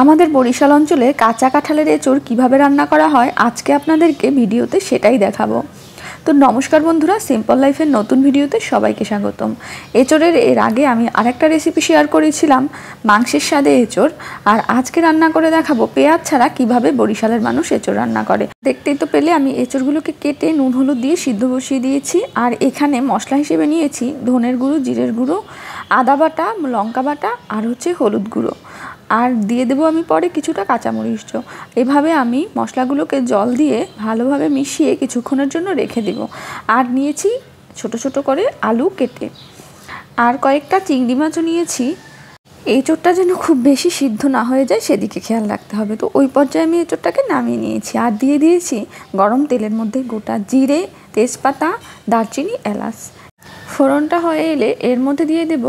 আমাদের বরিশাল অঞ্চলে কাঁচা কাঁঠালের এঁচড় কিভাবে রান্না করা হয় আজকে আপনাদেরকে ভিডিওতে সেটাই দেখাবো। তো নমস্কার বন্ধুরা, সিম্পল লাইফের নতুন ভিডিওতে সবাইকে স্বাগতম। এঁচড়ের এর আগে আমি আরেকটা রেসিপি শেয়ার করেছিলাম মাংসের স্বাদে এঁচড়, আর আজকে রান্না করে দেখাবো পেঁয়াজ ছাড়া কিভাবে বরিশালের মানুষ এঁচড় রান্না করে। দেখতেই তো পেলে আমি এঁচড়গুলোকে কেটে নুন হলুদ দিয়ে সিদ্ধ বসিয়ে দিয়েছি। আর এখানে মশলা হিসেবে নিয়েছি ধনের গুঁড়ো, জিরের গুঁড়ো, আদা বাটা, লঙ্কা বাটা আর হলুদ গুঁড়ো, আর দিয়ে দেবো আমি পরে কিছুটা কাঁচামরিচ। এভাবে আমি মশলাগুলোকে জল দিয়ে ভালোভাবে মিশিয়ে কিছুক্ষণের জন্য রেখে দেব। আর নিয়েছি ছোট ছোট করে আলু কেটে, আর কয়েকটা চিংড়ি মাছও নিয়েছি। এঁচড়টা যেন খুব বেশি সিদ্ধ না হয়ে যায় সেদিকে খেয়াল রাখতে হবে। তো ওই পর্যায়ে আমি এঁচড়টাকে নামিয়ে নিয়েছি আর দিয়ে দিয়েছি গরম তেলের মধ্যে গোটা জিরে, তেজপাতা, দারচিনি, এলাচ। ফোড়নটা হয়ে এলে এর মধ্যে দিয়ে দেব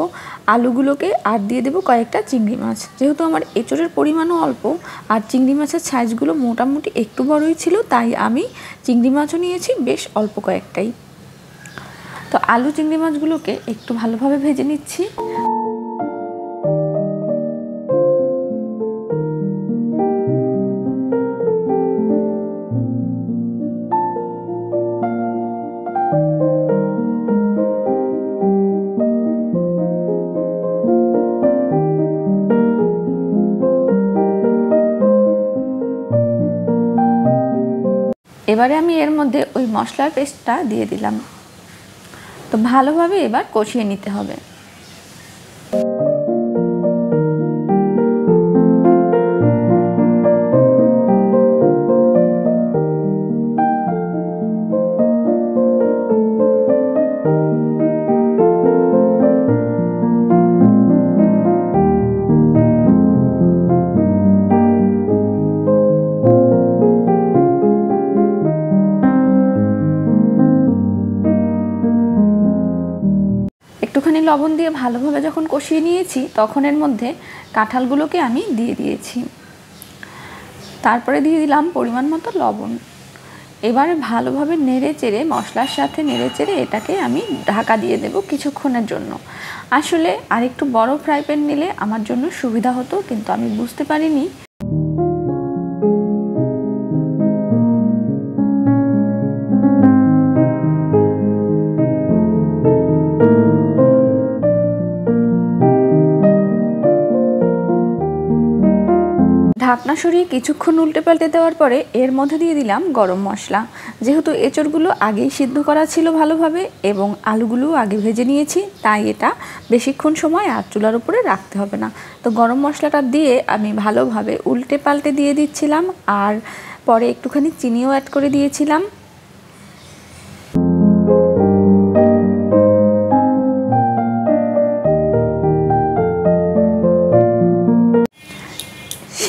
আলুগুলোকে আর দিয়ে দেব কয়েকটা চিংড়ি মাছ। যেহেতু আমার এঁচড়ের পরিমাণও অল্প আর চিংড়ি মাছের সাইজগুলো মোটামুটি একটু বড়ই ছিল, তাই আমি চিংড়ি মাছও নিয়েছি বেশ অল্প কয়েকটাই। তো আলু চিংড়ি মাছগুলোকে একটু ভালোভাবে ভেজে নিচ্ছি। এবারে আমি এর মধ্যে ওই মশলার পেস্টটা দিয়ে দিলাম। তো ভালোভাবে এবার কষিয়ে নিতে হবে। একটুখানি লবণ দিয়ে ভালোভাবে যখন কষিয়ে নিয়েছি তখন এর মধ্যে কাঁঠালগুলোকে আমি দিয়ে দিয়েছি। তারপরে দিয়ে দিলাম পরিমাণ মতো লবণ। এবারে ভালোভাবে নেড়ে চেড়ে মশলার সাথে নেড়ে চেড়ে এটাকে আমি ঢাকা দিয়ে দেব কিছুক্ষণের জন্য। আসলে আরেকটু বড় ফ্রাই প্যান নিলে আমার জন্য সুবিধা হতো, কিন্তু আমি বুঝতে পারিনি। ঢাকনা সরিয়ে কিছুক্ষণ উল্টে পাল্টে দেওয়ার পরে এর মধ্যে দিয়ে দিলাম গরম মশলা। যেহেতু এঁচড়গুলো আগেই সিদ্ধ করা ছিল ভালোভাবে এবং আলুগুলো আগে ভেজে নিয়েছি, তাই এটা বেশিক্ষণ সময় আর চুলার উপরে রাখতে হবে না। তো গরম মশলাটা দিয়ে আমি ভালোভাবে উল্টে পাল্টে দিয়ে দিচ্ছিলাম, আর পরে একটুখানি চিনিও অ্যাড করে দিয়েছিলাম।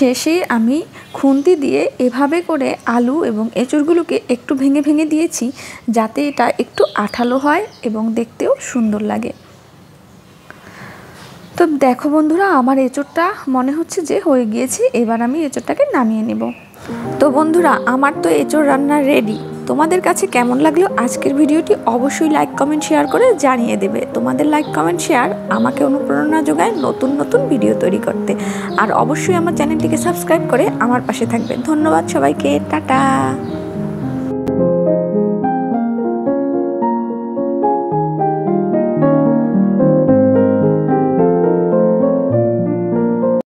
শেষে আমি খুন্তি দিয়ে এভাবে করে আলু এবং এঁচড়গুলোকে একটু ভেঙে ভেঙে দিয়েছি, যাতে এটা একটু আঠালো হয় এবং দেখতেও সুন্দর লাগে। তো দেখো বন্ধুরা, আমার এঁচড়টা মনে হচ্ছে যে হয়ে গিয়েছে। এবার আমি এঁচড়টাকে নামিয়ে নেব। তো বন্ধুরা, আমার তো এঁচড় রান্না রেডি। তোমাদের কাছে কেমন লাগলো আজকের ভিডিওটি অবশ্যই লাইক কমেন্ট শেয়ার করে জানিয়ে দেবে। তোমাদের লাইক কমেন্ট শেয়ার আমাকে অনুপ্রেরণা যোগায় নতুন নতুন ভিডিও তৈরি করতে। আর অবশ্যই আমার চ্যানেলটিকে সাবস্ক্রাইব করে আমার পাশে থাকবে। ধন্যবাদ সবাইকে, টাটা।